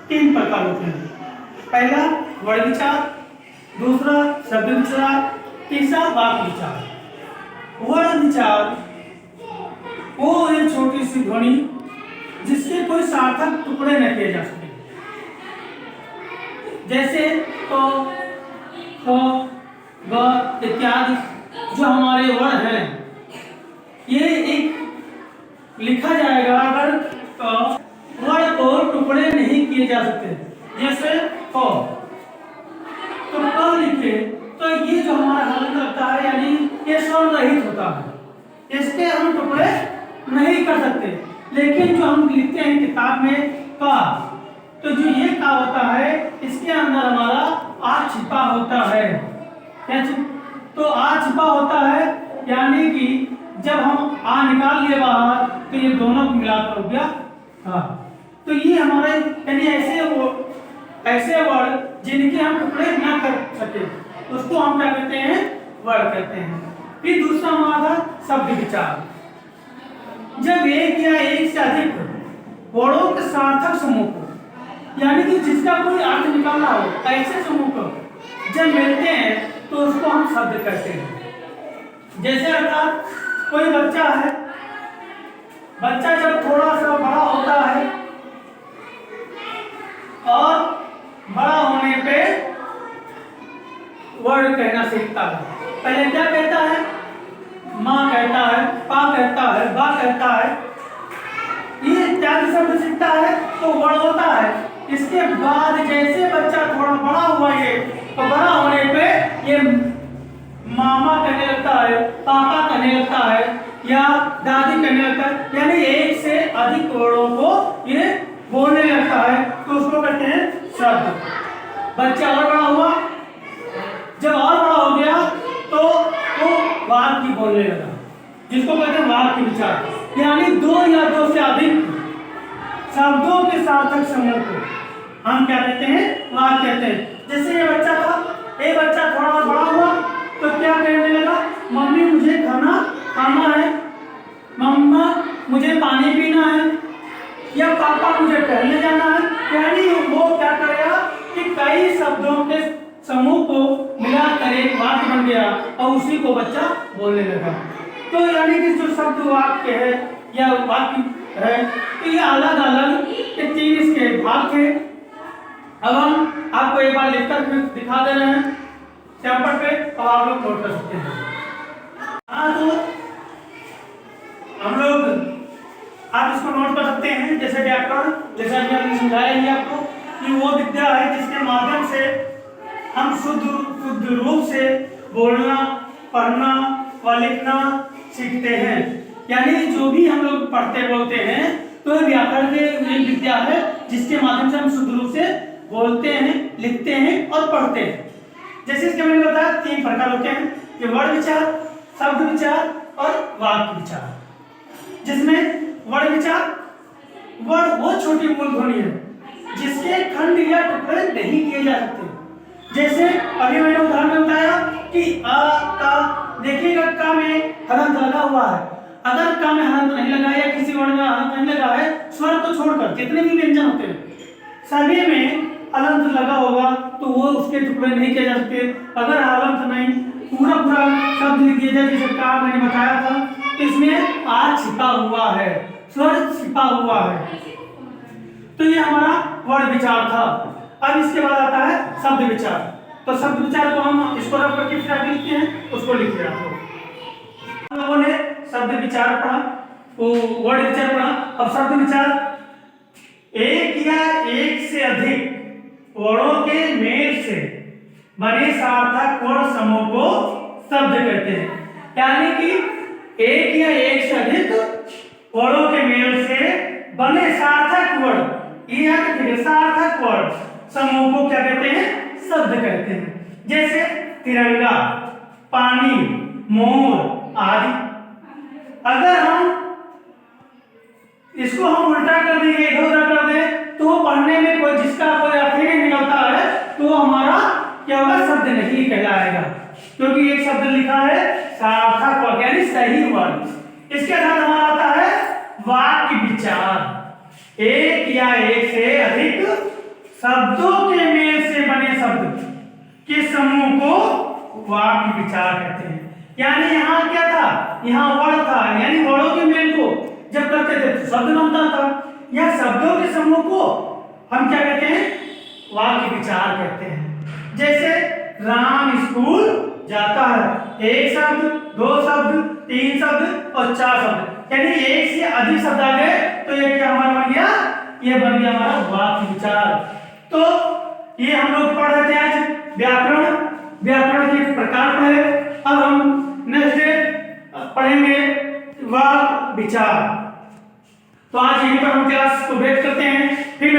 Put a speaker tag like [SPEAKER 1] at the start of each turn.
[SPEAKER 1] तीन प्रकार होते हैं। पहला वर्ण विचार, दूसरा शब्द विचार, तीसरा वाक्य विचार। वर्ण विचार वो एक छोटी सी ध्वनि जिसके कोई सार्थक टुकड़े न किए जा सके, जैसे तो ग इत्यादि जो हमारे वर्ण हैं, ये एक लिखा जाएगा अगर वर्ण को टुकड़े नहीं किए जा सकते, जैसे तो लिखे तो ये जो हमारा हल करता है यानी ये स्वर रहित होता है, इसके हम टुकड़े नहीं कर सकते। लेकिन जो हम लिखते हैं किताब में का, तो जो ये का होता है इसके अंदर हमारा आ छिपा होता है। तो आ छिपा होता है यानी कि जब हम आ निकाल लिए बाहर तो ये दोनों को मिलाकर हो गया हाँ। तो ये हमारे यानी ऐसे वर्ड जिनके हम टुकड़े ना कर सके उसको हम क्या कहते हैं, वर्ड कहते हैं। फिर दूसरा हमारा शब्द विचार, जब एक या एक से अधिक वर्णों के सार्थक समूह को यानी कि जिसका कोई अर्थ निकालना हो, ऐसे समूह को जब मिलते हैं तो उसको हम शब्द कहते हैं। जैसे अर्थात कोई बच्चा है, बच्चा जब थोड़ा सा बड़ा होता है और बड़ा होने पे वर्ड कहना सीखता है। पहले क्या कहता है, माँ कहता है, पा कहता है, बा कहता है, ये इत्यादि शब्द सीखता है तो वर्ड होता है। इसके बाद जैसे बच्चा थोड़ा बड़ा हुआ ये तो बड़ा होने पे ये मामा कहने लगता है, पापा कहने लगता है या दादी कहने लगता है, यानी एक से अधिक वर्णों को ये बोलने लगता है तो उसको कहते हैं शब्द। बच्चा और बड़ा हुआ, जब और बड़ा हो गया तो वो वाक्य बोलने लगा, जिसको कहते हैं वाक्य विचार। यानी दो या दो से अधिक शब्दों के सार्थक समूह को हम क्या कहते हैं, वाक्य कहते हैं। जैसे ये बच्चा था, ये बच्चा थोड़ा और बड़ा हुआ तो क्या कहने लगा, मम्मी मुझे खाना खाना है, मम्मा मुझे पानी पीना है, या पापा मुझे टहलने जाना है। यानी वो क्या करेगा कि कई शब्दों के समूह को मिलाकर एक वाक्य बन गया और उसी को बच्चा बोलने लगा। तो यानी कि जो शब्द वाक्य है या वाक्य है तो ये अलग अलग ये तीन इसके भाग थे। अब हम आपको एक बार लिखकर दिखा दे रहे हैं सैंपल पे, और आप लोग नोट कर सकते हैं। तो हम लोग आप इसको नोट कर सकते हैं, जैसे व्याकरण, जैसे हमने समझाया ही आपको कि वो विद्या है जिसके माध्यम से हम शुद्ध रूप से बोलना, पढ़ना व लिखना सीखते हैं। यानी जो भी हम लोग पढ़ते बोलते हैं तो व्याकरण की विद्या है जिसके माध्यम से हम शुद्ध रूप से बोलते हैं, लिखते हैं और पढ़ते हैं। जैसे इसके मैंने बताया तीन प्रकार होते हैं कि वर्ण विचार, शब्द विचार और वाक्य विचार। जिसमें वर्ण विचार, वर्ण वो छोटी मूल ध्वनि है जिसके खंड या टुकड़े नहीं किए जा सकते। जैसे अभी मैंने उदाहरण में बताया कि आ का, देखिएगा का में हलंत लगा हुआ है, अगर का में हलंत नहीं लगा या किसी वर्ण में हलंत नहीं लगा है, स्वर को छोड़कर जितने भी व्यंजन होते हैं सभी में हलंत लगा होगा तो वो उसके टुकड़े नहीं किए जा सकते। अगर हलंत नहीं पूरा शब्द लिख दिया जाए, जैसे का मैंने बताया था, तो इसमें आ छिपा हुआ है, स्वर छिपा हुआ है। तो ये हमारा वर्ण विचार था। अब इसके बाद आता है शब्द विचार। तो शब्द विचार को हम इसको रख करके फिर आगे लिखते हैं, उसको लिख दिया। हम लोगों ने शब्द विचार पढ़ा, वो वर्ण विचार पढ़ा। अब शब्द विचार, एक या एक से अधिक वर्णों के मेल से बने सार्थक वर्ण समूह को शब्द कहते हैं। यानी कि एक या एक से अधिक वर्णों के मेल से बने सार्थक वर्ण, ये सार्थक वर्ण समूह को क्या कहते हैं, शब्द कहते हैं। जैसे तिरंगा, पानी, मोर आदि। अगर हम इसको हम उल्टा कर देंगे, इधर उधर कर दें, तो पढ़ने में कोई जिसका कोई अर्थ नहीं निकलता है तो हमारा क्या होगा, शब्द नहीं कहलाएगा, क्योंकि एक शब्द लिखा है सार्थक वर्ण यानी सही वर्ण। इसके साथ हमारा आता है वाक्य विचार। एक या एक से अधिक शब्दों के मेल से बने शब्द के समूह को वाक्य विचार कहते हैं। यानी यहाँ क्या था, यहाँ वर्ण था, यानी वर्णों के मेल को जब करते थे तो शब्द बनता था। यह शब्दों के समूह को हम क्या कहते हैं, वाक्य विचार कहते हैं। जैसे राम स्कूल जाता है, एक शब्द, दो शब्द, तीन शब्द और चार शब्द, यानी एक से अधिक शब्द आ गए तो ये क्या हमारा बन गया, ये बन गया हमारा वाक्य विचार। तो ये हम लोग पढ़ रहे थे आज व्याकरण, व्याकरण के प्रकार पढ़े। अब हम नेक्स्ट डे पढ़ेंगे वाक्य विचार। तो आज यहीं पर हम क्लास को ब्रेक करते हैं, फिर